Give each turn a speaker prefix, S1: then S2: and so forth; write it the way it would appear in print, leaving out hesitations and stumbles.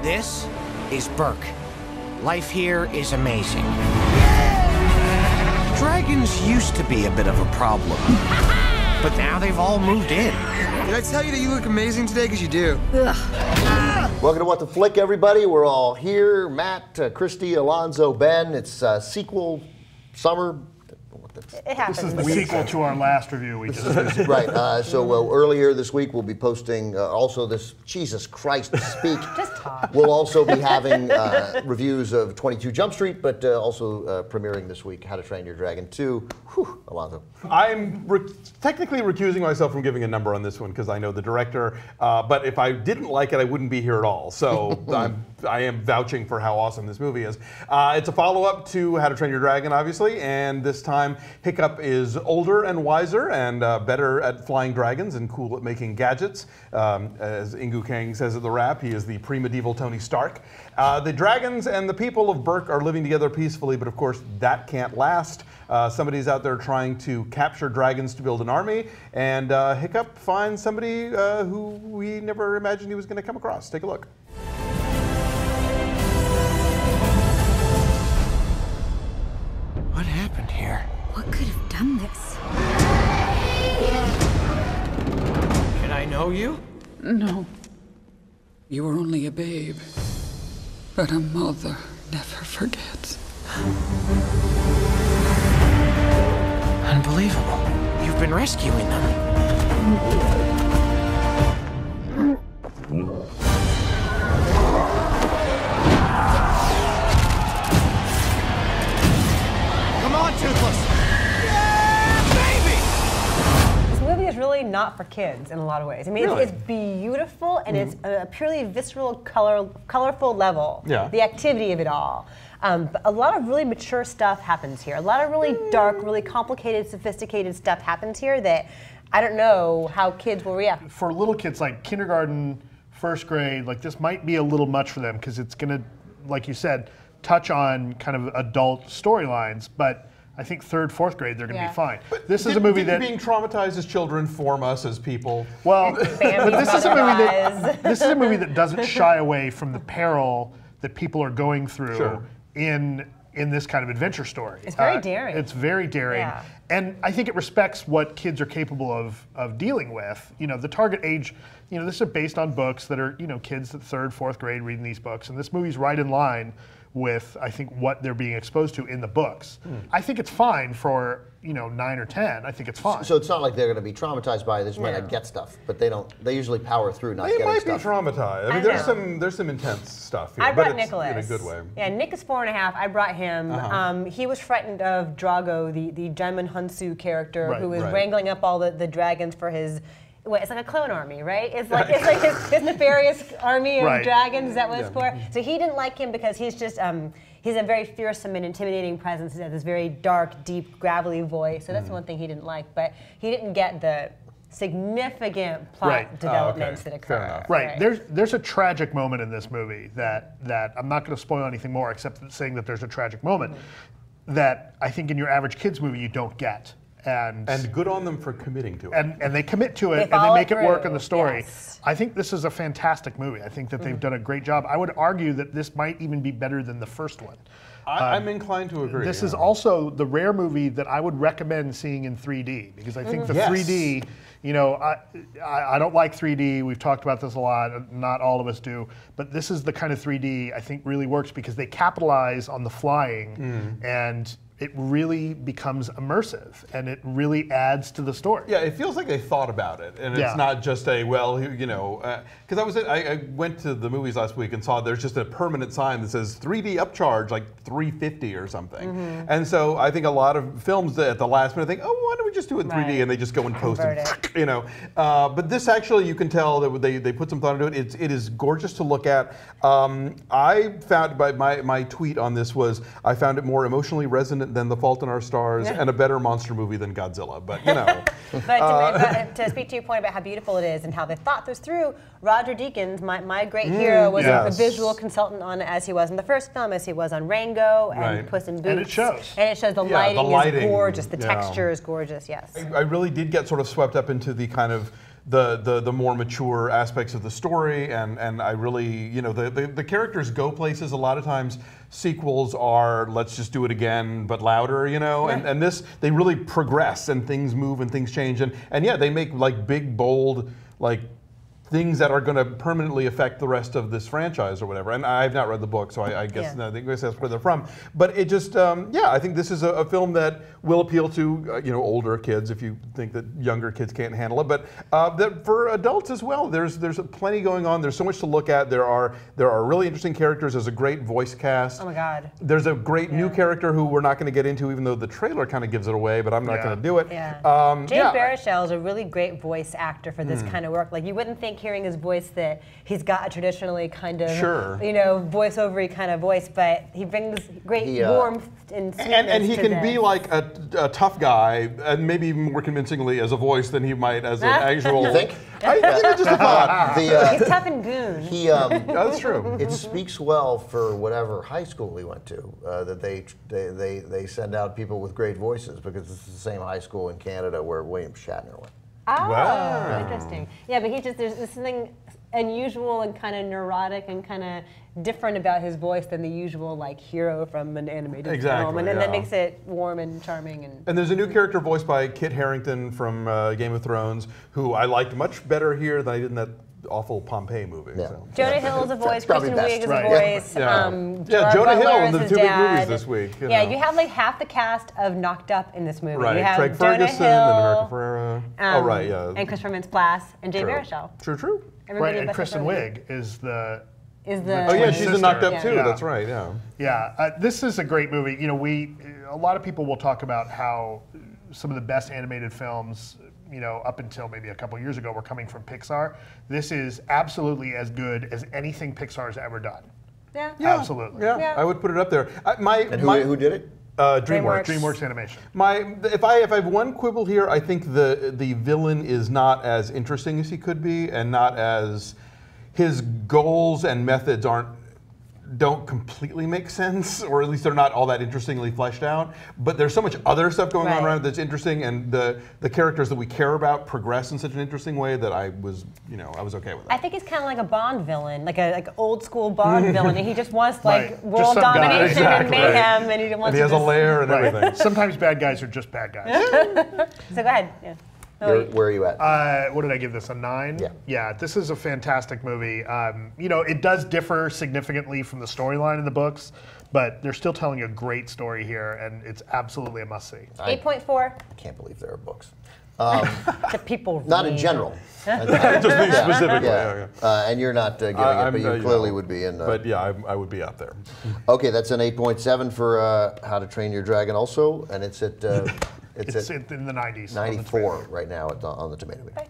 S1: This is Berk. Life here is amazing. Dragons used to be a bit of a problem, but now they've all moved in.
S2: Did I tell you that you look amazing today? Because you do.
S3: Welcome to What the Flick, everybody. We're all here. Matt, Christy, Alonso, Ben. It's sequel summer.
S4: It happens.
S5: This is the sequel to our last review we just did.
S3: Right. Earlier this week we'll be posting also this, Jesus Christ, speak.
S4: Just talk.
S3: We'll also be having reviews of 22 Jump Street, but also premiering this week, How to Train Your Dragon 2. Whew, Alonso.
S6: I'm technically recusing myself from giving a number on this one because I know the director, but if I didn't like it, I wouldn't be here at all. So I am vouching for how awesome this movie is. It's a follow-up to How to Train Your Dragon, obviously, and this time Hiccup is older and wiser and better at flying dragons and cool at making gadgets. As Ingu Kang says at the rap, he is the pre-medieval Tony Stark. The dragons and the people of Berk are living together peacefully, but of course that can't last. Somebody's out there trying to capture dragons to build an army, and Hiccup finds somebody who we never imagined he was going to come across. Take a look.
S1: What happened here?
S7: What could have done this?
S1: Should I know you?
S8: No. You were only a babe. But a mother never forgets.
S1: Unbelievable. You've been rescuing them. Come on, Toothless! Yeah, baby!
S4: This movie is really not for kids in a lot of ways. I mean,
S6: Really?
S4: it's beautiful and it's a purely visceral, colorful level.
S6: Yeah.
S4: The activity of it all. But a lot of really mature stuff happens here. A lot of really dark, really complicated, sophisticated stuff happens here that I don't know how kids will react.
S5: For little kids like kindergarten, first grade, like this might be a little much for them because it's gonna, like you said, touch on kind of adult storylines, but I think third, fourth grade, they're going to be fine. But this is a movie that
S6: being traumatized as children form us as people.
S5: Well, but this is a movie that doesn't shy away from the peril that people are going through in this kind of adventure story.
S4: It's very daring.
S5: It's very daring.
S4: Yeah.
S5: And I think it respects what kids are capable of dealing with. You know, the target age, you know, this is based on books that are, you know, kids at third, fourth grade reading these books. And this movie's right in line with, I think, what they're being exposed to in the books. I think it's fine for, you know, 9 or 10. I think it's fine.
S3: So it's not like they're going to be traumatized by it. They just might not get stuff, but they don't. They usually power through not getting stuff.
S6: They might be traumatized. I mean, there's some intense stuff here,
S4: I brought
S6: but it's
S4: Nicholas.
S6: in a good way.
S4: Yeah, Nick is 4.5. I brought him. He was frightened of Drago, the Jaimon Hunsu character, who was wrangling up all the dragons for his. Well, it's like a clone army, right? It's like his nefarious army of dragons. Is that what it's for? So he didn't like him because he's just he's a very fearsome and intimidating presence. He has this very dark, deep, gravelly voice. So that's the one thing he didn't like. But he didn't get the significant plot developments that occur.
S5: Right. There's a tragic moment in this movie that I'm not going to spoil anything more except saying that there's a tragic moment that I think in your average kids movie you don't get. And
S6: good on them for committing to it.
S5: And they commit to it, and they make it work in the story. Yes. I think this is a fantastic movie. I think that they've done a great job. I would argue that this might even be better than the first one.
S6: I'm inclined to agree.
S5: This is also the rare movie that I would recommend seeing in 3D, because I think the 3D, you know, I don't like 3D. We've talked about this a lot. Not all of us do. But this is the kind of 3D I think really works because they capitalize on the flying and it really becomes immersive, and it really adds to the story.
S6: Yeah, it feels like they thought about it, and it's not just a, well, you know, because I went to the movies last week and saw there's just a permanent sign that says 3D upcharge, like $350 or something. And so I think a lot of films at the last minute think, oh, why don't we just do it in 3D, and they just go and post it, you know. But this actually, you can tell that they put some thought into it. It is gorgeous to look at. I found, my tweet on this was, I found it more emotionally resonant than The Fault in Our Stars and a better monster movie than Godzilla, but you know.
S4: But to speak to your point about how beautiful it is and how they thought this through, Roger Deakins, my great hero, was a visual consultant on it as he was in the first film, as he was on Rango and Puss in Boots.
S5: And it shows.
S4: And it shows the lighting is gorgeous, the texture is gorgeous, yes.
S6: I really did get sort of swept up into the kind of the more mature aspects of the story, and I really, you know, the characters go places. A lot of times sequels are, let's just do it again but louder, you know, and this, they really progress and things move and things change, and yeah, they make like big, bold, like things that are going to permanently affect the rest of this franchise or whatever. And I've not read the book, so I guess that's where they're from. But it just, yeah, I think this is a film that will appeal to you know, older kids if you think that younger kids can't handle it. But that for adults as well, there's plenty going on. There's so much to look at. There are really interesting characters. There's a great voice cast.
S4: Oh my God.
S6: There's a great new character who we're not going to get into, even though the trailer kind of gives it away. But I'm not going to do it.
S4: Yeah. Baruchel is a really great voice actor for this kind of work. Like, you wouldn't think hearing his voice that he's got a traditionally kind of you know, voiceovery kind of voice, but he brings great warmth and sweetness
S6: and he
S4: to
S6: can
S4: this.
S6: be like a tough guy, and maybe even more convincingly as a voice than he might as an actual.
S3: You think?
S6: I think it's just a thought.
S4: He's tough and goon.
S6: That's true.
S3: It speaks well for whatever high school he went to that they send out people with great voices, because it's the same high school in Canada where William Shatner went.
S4: Oh,
S6: wow.
S4: Interesting. Yeah, but there's something unusual and kind of neurotic and kind of different about his voice than the usual like hero from an animated film, and then that makes it warm and charming. And
S6: there's a new character voiced by Kit Harington from Game of Thrones, who I liked much better here than I did in that awful Pompeii movie.
S3: Yeah.
S6: So.
S4: Jonah Hill is a voice, Kristen Wiig is a voice.
S6: Yeah, Jonah
S4: Butler
S6: Hill in the
S4: is
S6: two
S4: his
S6: big
S4: dad.
S6: movies this week. You know.
S4: You have like half the cast of Knocked Up in this movie.
S6: Right,
S4: You have
S6: Craig
S4: Jonah
S6: Ferguson
S4: Hill,
S6: and America Ferrera. Oh, right, yeah.
S4: And Christopher Mintz-Plasse and Jay Baruchel.
S6: True.
S5: Right, and Kristen Wiig is the.
S6: Oh yeah, she's in Knocked Up too.
S5: Yeah.
S6: That's right. Yeah.
S5: Yeah, this is a great movie. You know, a lot of people will talk about how some of the best animated films, you know, up until maybe a couple years ago, were coming from Pixar. This is absolutely as good as anything Pixar's ever done.
S4: Yeah.
S5: Absolutely.
S6: Yeah, I would put it up there.
S3: Who did it?
S6: DreamWorks.
S5: DreamWorks Animation.
S6: If I have one quibble here, I think the villain is not as interesting as he could be, and not as his goals and methods don't completely make sense, or at least they're not all that interestingly fleshed out. But there's so much other stuff going on around that's interesting, and the characters that we care about progress in such an interesting way that I was okay with it.
S4: I think he's kind of like a Bond villain, like old school Bond villain, and he just wants like world domination and mayhem, and he wants.
S6: And he has a lair and everything.
S5: Sometimes bad guys are just bad guys.
S4: So go ahead. Yeah.
S3: Where are you at?
S5: What did I give this? A 9?
S3: Yeah.
S5: Yeah, this is a fantastic movie. You know, it does differ significantly from the storyline in the books, but they're still telling a great story here, and it's absolutely a must-see.
S4: 8.4.
S3: I can't believe there are books.
S4: The people
S3: Not in general.
S6: Just me specifically.
S3: And you're not getting it, but you clearly would be in.
S6: But yeah, I would be out there.
S3: Okay, that's an 8.7 for How to Train Your Dragon also, and it's at...
S5: It's in the 90s.
S3: 94 right now on the Tomato Meter.